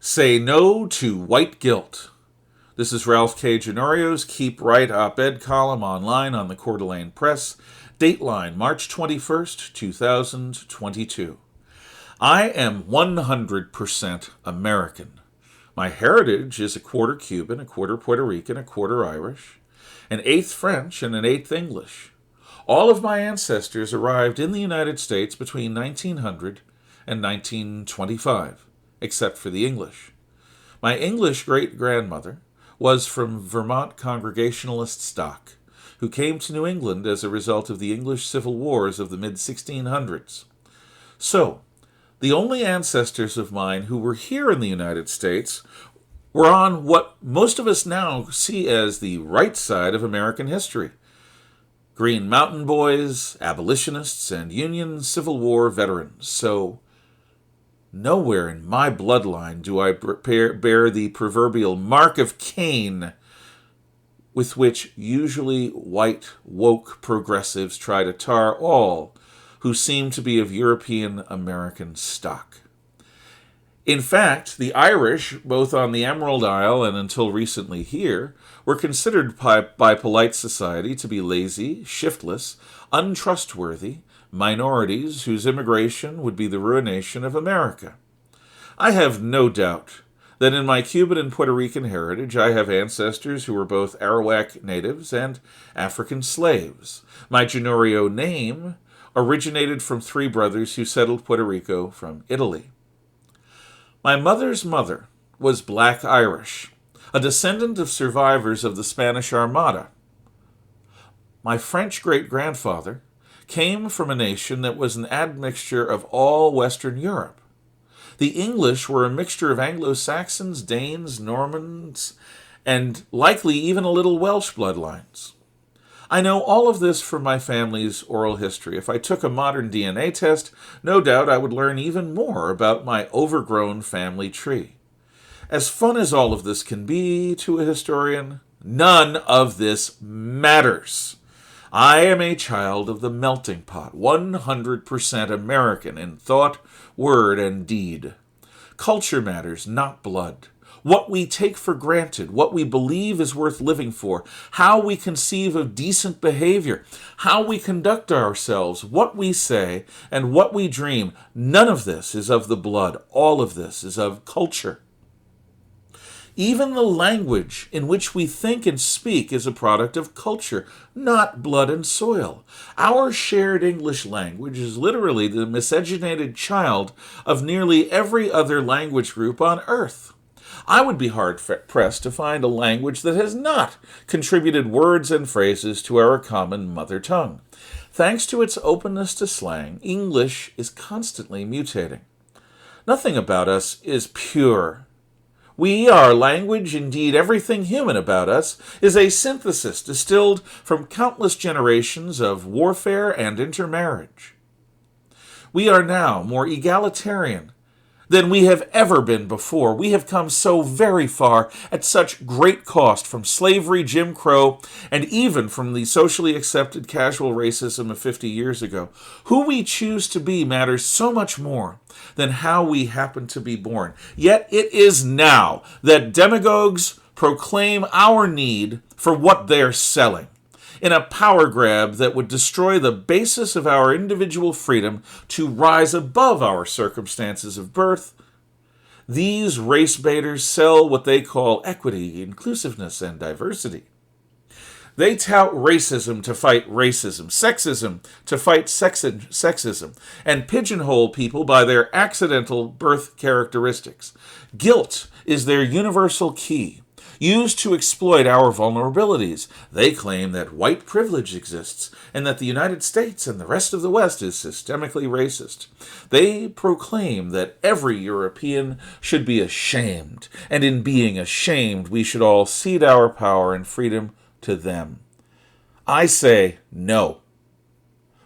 Say no to white guilt. This is Ralph K. Ginorio's Keep Right op-ed column online on the Coeur d'Alene Press, dateline March 21st, 2022. I am 100% American. My heritage is a quarter Cuban, a quarter Puerto Rican, a quarter Irish, an eighth French, and an eighth English. All of my ancestors arrived in the United States between 1900 and 1925. Except for the English. My English great-grandmother was from Vermont Congregationalist stock, who came to New England as a result of the English Civil Wars of the mid-1600s. So, the only ancestors of mine who were here in the United States were on what most of us now see as the right side of American history. Green Mountain Boys, abolitionists, and Union Civil War veterans. So, nowhere in my bloodline do I bear the proverbial mark of Cain with which usually white, woke progressives try to tar all who seem to be of European American stock. In fact, the Irish, both on the Emerald Isle and until recently here, were considered by polite society to be lazy, shiftless, untrustworthy, minorities whose immigration would be the ruination of America. I have no doubt that in my Cuban and Puerto Rican heritage I have ancestors who were both Arawak natives and African slaves. My Ginorio name originated from three brothers who settled Puerto Rico from Italy. My mother's mother was Black Irish, a descendant of survivors of the Spanish Armada. My French great-grandfather came from a nation that was an admixture of all Western Europe. The English were a mixture of Anglo-Saxons, Danes, Normans, and likely even a little Welsh bloodlines. I know all of this from my family's oral history. If I took a modern DNA test, no doubt I would learn even more about my overgrown family tree. As fun as all of this can be to a historian, none of this matters. I am a child of the melting pot, 100% American in thought, word, and deed. Culture matters, not blood. What we take for granted, what we believe is worth living for, how we conceive of decent behavior, how we conduct ourselves, what we say, and what we dream, none of this is of the blood. All of this is of culture. Even the language in which we think and speak is a product of culture, not blood and soil. Our shared English language is literally the miscegenated child of nearly every other language group on earth. I would be hard-pressed to find a language that has not contributed words and phrases to our common mother tongue. Thanks to its openness to slang, English is constantly mutating. Nothing about us is pure. We, our language, indeed everything human about us, is a synthesis distilled from countless generations of warfare and intermarriage. We are now more egalitarian than we have ever been before. We have come so very far at such great cost from slavery, Jim Crow, and even from the socially accepted casual racism of 50 years ago. Who we choose to be matters so much more than how we happen to be born. Yet it is now that demagogues proclaim our need for what they're selling, in a power grab that would destroy the basis of our individual freedom to rise above our circumstances of birth. These race baiters sell what they call equity, inclusiveness, and diversity. They tout racism to fight racism, sexism to fight sexism, and pigeonhole people by their accidental birth characteristics. Guilt is their universal key, used to exploit our vulnerabilities. They claim that white privilege exists and that the United States and the rest of the West is systemically racist. They proclaim that every European should be ashamed, and in being ashamed, we should all cede our power and freedom to them. I say no.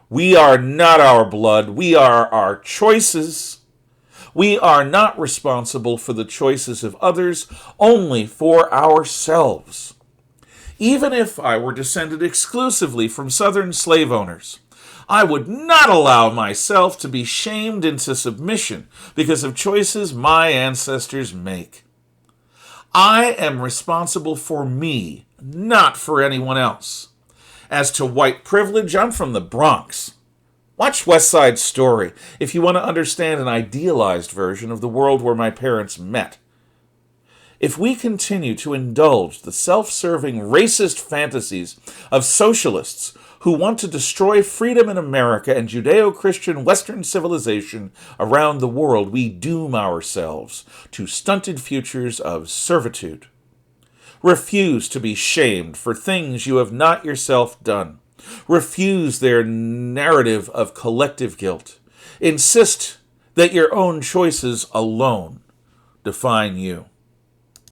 We are not our blood. We are our choices. We are not responsible for the choices of others, only for ourselves. Even if I were descended exclusively from Southern slave owners, I would not allow myself to be shamed into submission because of choices my ancestors make. I am responsible for me, not for anyone else. As to white privilege, I'm from the Bronx. Watch West Side Story if you want to understand an idealized version of the world where my parents met. If we continue to indulge the self-serving racist fantasies of socialists who want to destroy freedom in America and Judeo-Christian Western civilization around the world, we doom ourselves to stunted futures of servitude. Refuse to be shamed for things you have not yourself done. Refuse their narrative of collective guilt. Insist that your own choices alone define you.